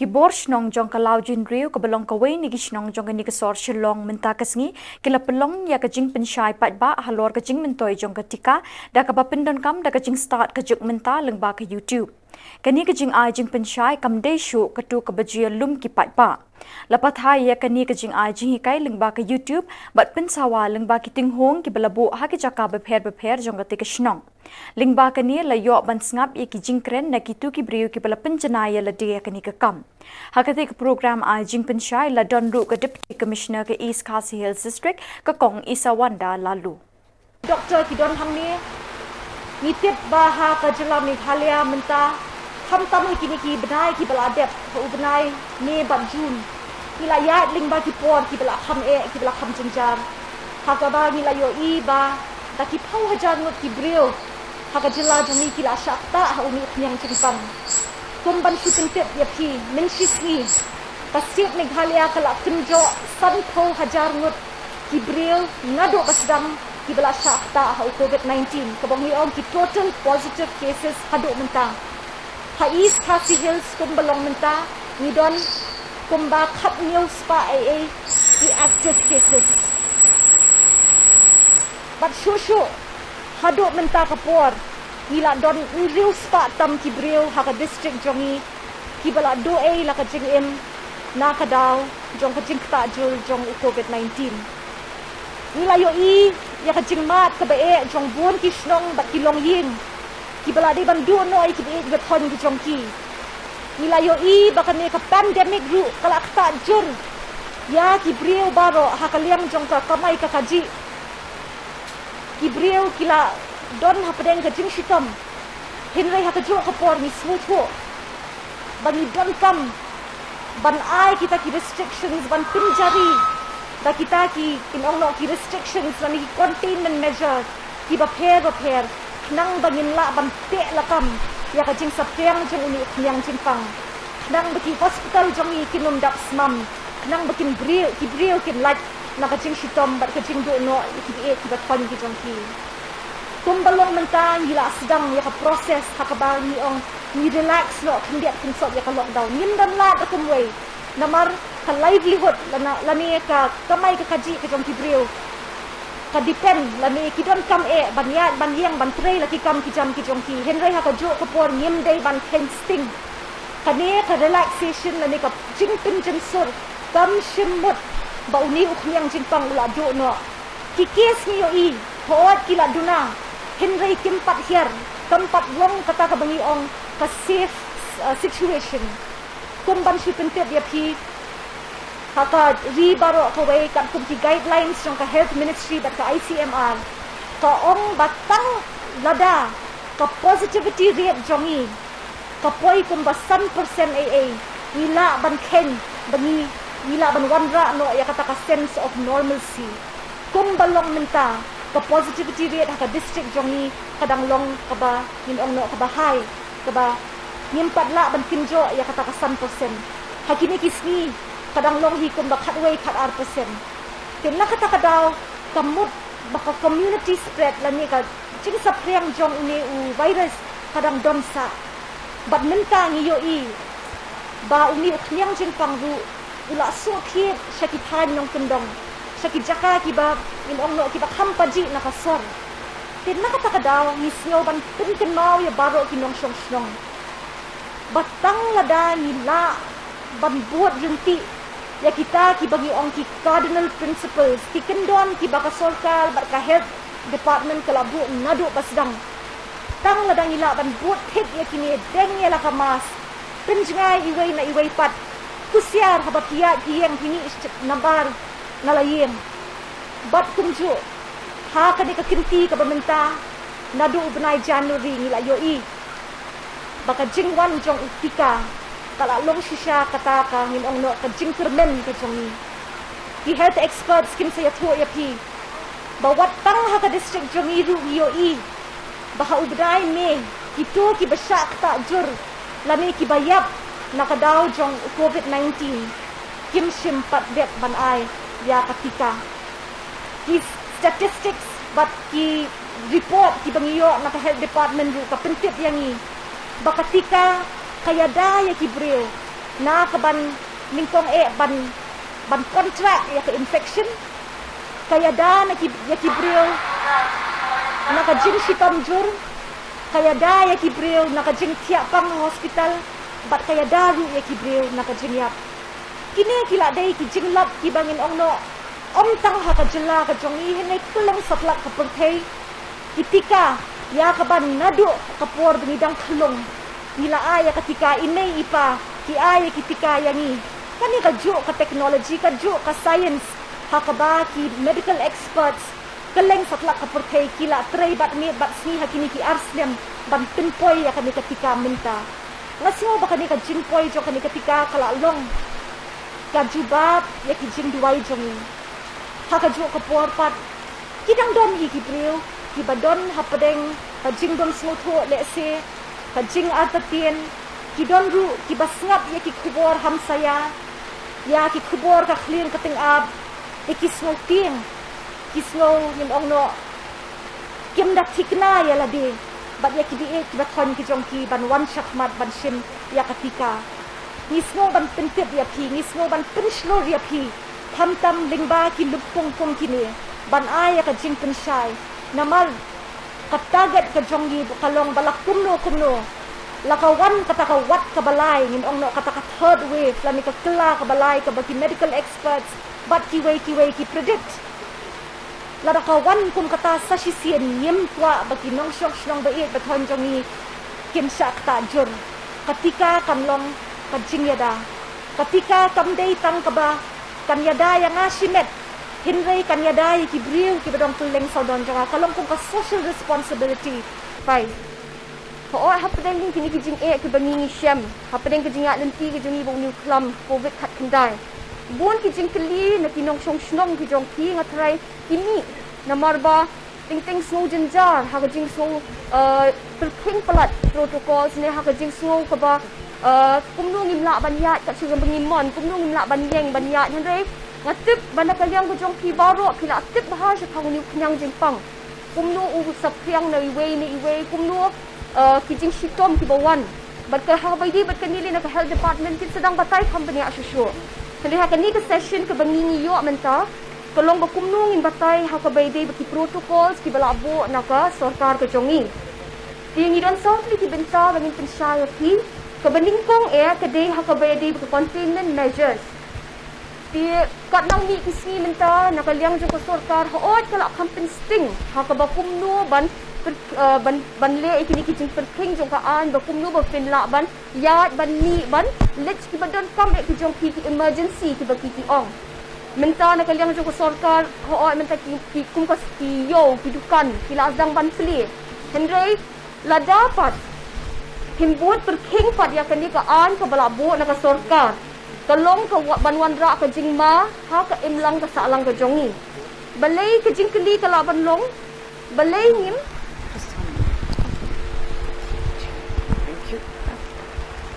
Kibor Shillong jong kalau jin riu ke belong kawai ni Shillong jong ni kesor Shillong menta kesngi kila pelong ya ke jing pensyai pat ba halor ke jing mentoi jong ke Tika da ke bapindon kam da ke jing start ke juk menta lengba ke YouTube. Kani ke jing ai jing pensyai kam de shu ke tu ke bajia lum ki pat ba. Lepas hai ya kani ke jing ai jing hikai lengba ke YouTube bat pensawa lengba ki tinghong ki belabu ha ki jaka beper jong ke Tika Shillong. Lingba kani la yok ban sngap ye ki jingkren na ki tu ki briu ki bala penjana ya la dia kani ke kam. Hakati ke program ai jing pensyai la don ru ke Deputy Commissioner ke East Khasi Hills District ke Kong Isa Wanda lalu. Doktor ki don hamni nitip baha ke jela Meghalaya menta ham tam ki ni ki benai ki bala dep ko benai ne ban jun. Ila ya lingba ki por ki bala ham ki bala ham jenjar. Hakaba ni la yo I ba da ki pau hajar ngot ki briu. Haka jela jami kila syakta ha umi yang cengkam. Kumban syuting tip ya pi mensyisni. Pasir Meghalaya kala kenjo san pau hajar ngot ki briu ngado basdam ki bala syakta ha COVID-19. Kabongi om ki total positive cases haduk mentang. Ha East Khasi Hills kumbalong menta ni don kumba khat news pa AA the active cases. But shushu haduk menta kapor ila don riu spa tam ki briu ha ka district jongi ki bala do la ka jing im na ka daw jong ka jing ta jul jong COVID-19 ila yo I ya ka jing mat ka ba jong buon ki Shillong bat ki long yin ki bala de ban do no ki be ga thon ki jong ki ila yo I ba ka ne ka pandemic ru kala ta jur ya ki briu baro ha ka liam jong ka kamai ka kaji ki briu kila don hapadeng ke jing shitam hinrai ha ke jo kapor ni smooth ho bani don kam ban ai kita ki restrictions ban pinjari da kita ki inong no ki restrictions lani ki containment measure ki ba pher nang bangin la ban te la kam ya ka jing saprang jong uni yang jing pang nang baki hospital jong I kinum dap smam nang bakin briu kin like na ka jing shitam bat ka jing do no ki ba pan ki jong ki kumbalong menta gila sedang ya ka proses hakaba ni ong ni relax no kendiat kensot ya ka lockdown nim dan la ka kumway namar ka livelihood lani ka kamay ka kaji ka jong kibriu ka depend lani ki don kam ban yang ban tray la ki kam ki jam ki jong ki henry ha ka jo ka por nim day ban sting kani ka relaxation lani ka jingpin jensur kam shimut ba uni ukhyang jingpang ula do no ki kes ni yo I hoat kila duna Henry kimpat here, tempat long kata ka bangi ong ka safe situation. Kumban si pentet dia pi haka ribaro ka way kat kum ki guidelines jong ka Health Ministry bat ka ICMR. Ka ong batang lada ka positivity rate jongi. Ka poi kum ba 100% AA. Ila ban ken bangi ila ban wanra no ya kata ka sense of normalcy. Kumbalong menta ka positivity rate ha ka district jongi kadang long ka ba nin ong no ka ba high ka ba nimpat la ban kinjo ya kata ka 100% hakini kisni kadang long hi kum ba khatway khat %. Tin la kata ka daw kamut baka community spread la ni ka ching sa priang jong ini virus kadang donsa bat menta ngi yo I ba uni ukhyang jing pangru ula so khit shakitan nong kendong Saki jaka kiba inong no kiba kampaji nakasor. Tin nakataka daw misnyo ban pinkenmaw ya baro kinong syong. Batang lada nila ban buat junti ya kita kibagi ong ki cardinal principles ki kendon kiba kasolkal bar ka health department kalabu ngadu basdang. Tang lada nila ban buat hit ya kini deng ya la kamas. Penjngai iway na iway pat. Kusyar habatia kiyang hini nabar nalayim bat kumju ha ka de ka kinti ka bamenta nadu benai January nila yo I baka jingwan jong Tika kala long shisha kata ka hinong no ka jingkermen ka jongi the health experts kin saya thu ya pi bawat tang ha ka district jongi ru yo I baha ubdai me itu ki basak ta jur lami ki bayap nakadaw jong COVID-19 kim simpat det ban ai ya ketika ki statistics but ki report ki bangiyo na ka health department ru ka pentit yangi ba ketika kaya da ya ki breu na kaban ningkong ban contract ya ka infection kaya da nakibril nakajing sitam jur kaya da yakibril nakajing tiap pang hospital bat kaya daru yakibril nakajing yap kini kila dai ki jinglap ki bangin ongno tang ha ka jela ka jongi henai kulang satlak ka perthei Tika ya kaban nadu kapor benidang kelong nila aya ketika ini ipa ki aya ketika yangi kani ka jo ka technology ka jo ka science hakaba ki medical experts keleng satlak ka perthei kila tray bat mi bat sni hakini ki arslem ban pinpoi ya kani ketika minta ngasio ba kani ka jingpoi jo kani ketika kala long ka jubab ya ki jingduwai jongi haka jo ka porpat kidang don i ki breu ki badon hapadeng ka jingdom smutho lese ka jing artatien ki don ru ki basngap ya ki kubor hamsaya ya ki kubor ka clean kating ab ki smoking ki snow nim ongno kim dak tikna ya ladi bat ya ki di ki bathon ki jongki ban wan shakmat ban shim ya katika ni snow ban pentip ya pi ni snow ban penshlo ya pi tam lingba ki lupong pong kini ban aya ka jing penshai namal katagat ka jonggi kalong balak kumno lakawan kataka wat kabalay ngin ongno kataka third wave lami ka kla kabalay ka bagi medical experts but ki predict ladakawan kum kata sa sisian yem kwa bagi nong shnong bait bathon jongi kin sak ta jur ketika kamlong ka jingyada ketika kamdei tang kaba kanyada yang asimet hinrei kanyada ki briu ki bedong tuleng saudon jonga kalong kum ka social responsibility Fai. Ko hapadeng ning kini kijing ke bangi syam. Hapadeng kijing lenti kijing bong new klam covid khat kendai. Bun kijing keli na kinong snong kijong ki ngatrai kimi na marba ting snow jenjar ha kijing snow perking pelat protocols ne ha kijing snow ka ba kumnung imla banyat kat sugam bangimon kumnung imla banyeng banyat hendrei ngatip bana kalyang kijong ki baro pila tip bahasa thanguni knyang jingpang kumnu u sapyang na iwe kumnu kijing shitom ki bawan bat ka ha baidi bat kanili na ka health department kit sedang batay company asusyo kali ha kani ka session ka bangingi yo menta kalong ba kumnu ngin batay ha ka baidi ki protocols ki balabo na ka sarkar ka jongi tingi don softly ki benta bangin pensyaya ki ka baningkong ka day ha ka baidi ka containment measures di kat nang mi kisi menta nakaliang jo ko sarkar hoot kala campaign sting ha ka ba kumnu ban le ikini kijing perking jong kaan ba kumnu ba pinla ban yat ban mi ban let's ki badon kam ki jong ki emergency ki ba ki ong menta nakaliang jo ko sarkar hoot menta ki kum ka ki yo ki dukan ki lazang ban pli hendrei la dapat himbut perking pat ya kani ka an ka balabo na ka sarkar kalong ka banwan ra ka jingma ha ka imlang ka salang ka jongi balay ka jingkeli ka laban long balay ngim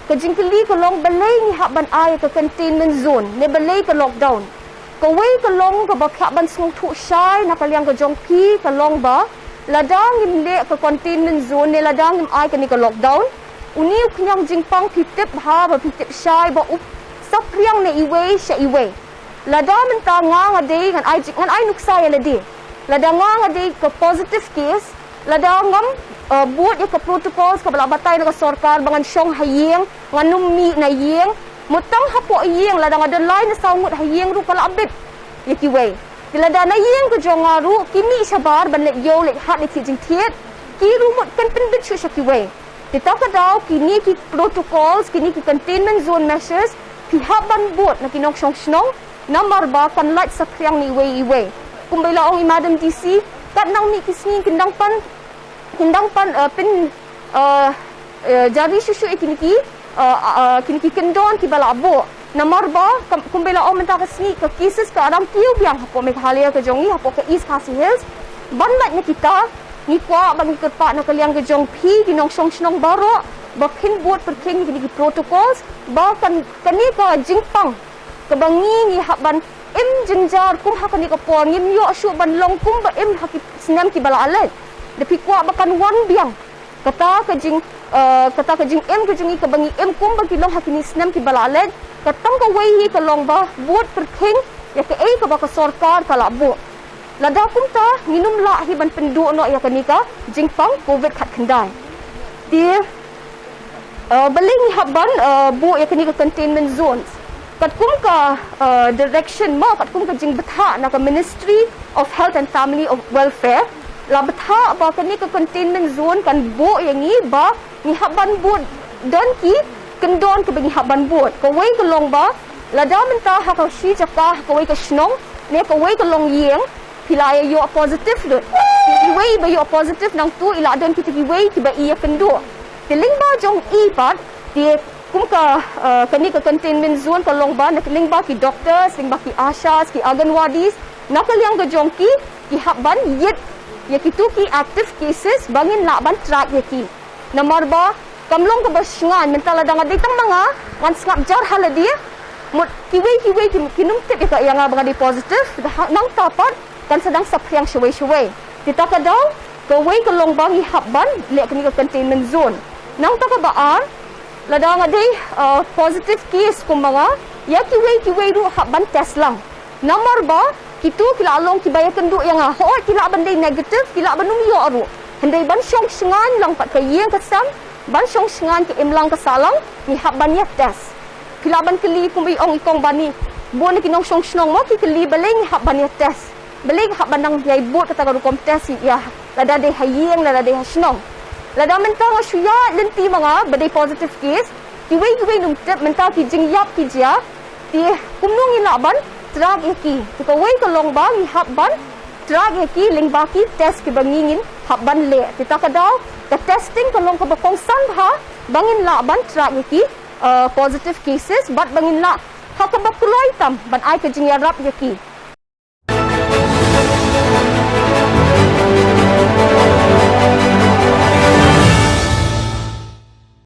ka jingkeli ka long balay ni haban ay ka containment zone ne balay ka lockdown ka way ka long ka bakha ban sung thu shai na kalyang ka jongki ka long ba ladang ngim le ka containment zone ne ladang ngim ay ka ni ka lockdown uniu knyang jingpang pitip ha ba pitip shai ba up sapriang na iwe siya iwe lada menta nga day ngan ay nuksaya ladi lada nga day ka positive case lada ngam buat ya ka protocols ka balabatay na ka sarkar bangan syong hayeng nganum mi na yeng mutang hapo yeng lada nga line na saungut hayeng ru kala abit yakiwe lada na yeng ka jongaru kimi sabar ban let yo let hat let jing thiet ki rumut kan pinbit shu shakiwe ditaka daw kini ki protocols kini ki containment zone measures pihaban buat na kinong snong namar ba kan light sa kriang ni iwe kumbela ong madam DC kat nang mi kisni kindang pan pin jari susu ikiniki kiniki kendon ki balabo namar ba kumbela ong menta kasni ka cases ka adam kiu biang hapo Meghalaya ka jongi hapo ka East Khasi Hills banlat na kita ni kwa bang kerpa na kaliang ka jong pi kinong snong baro bakin buat perking kini protocols bahkan kani ka jingpang kebangi ni haban im jenjar kum hakani ka pon ngim yo shu ban long kum ba im haki snam ki bala alai depi kwa bakan wan biang kata ka jing em ka jing ka bangi em kum ba kilong hakini snam ki balalet katam ka wei hi ka long ba buat perking ya ka ei ka ba ka sarkar ka la bu lada kum ta nginum la hi ban pendu no ya ka nika jingpang covid khat khandai ti baling haban bu ya ka nika containment zones kat kum ka direction ma kat kum ka jing betha na ka Ministry of Health and Family of Welfare la betha ba ka nika containment zone kan bu yang ni ba ni haban bu dan ki kendon ke bagi haban bu ka wei ka long ba la da menta ha ka shi jaka ka wei ka shnong ne ka wei ka long yeng pilaya yo positive do ki wei ba yo positive nang tu ila dan kita ki wei ki ba iya kendo tiling ba jong i pat ti kum ka kani ka containment zone ka long ba na tiling ba ki doctors ling ba ki ashas ki anganwadis nakaliang ga jong ki haban yet ya ki tu ki active cases bangin la ban track ya ki nomor ba kamlong ka baснgan mentala dang aditang mga wan skap jar haladi mut kiwi kinum tip ka yang nga di positive nang tapat kan sedang sapriang shway kita ka daw ka way ka long bang ihabban le kani ka containment zone nang ta ka baan lada nga di positive case kum mga ya kiwi ru habban test lang nomor ba kitu kila along kibayakan du yang ho kila ban day negative kila ban yo aru handai ban syong sngan lang pat ka yeng ka sam ban syong sngan ki imlang ka salang ni habban ya test kila ban keli kum ong ikong bani bon ki nong syong snong mo ki keli baleng habban ya test baleng habban nang yai bot kata ka kom test ya lada de hayeng lada de snong lada menta nga suya lenti mga badai positive case kiwi num tip menta ki jingyap ki ja ti kumnong ilaban drag iki tika wei ka long ba ni habban drag iki ling ba ki test ki bangingin habban le kita ka daw ka testing ka long ka ba kong san ha bangin la ban drag iki positive cases but bangin la ha ka ba kuloy tam ban ai ka jingyarap yaki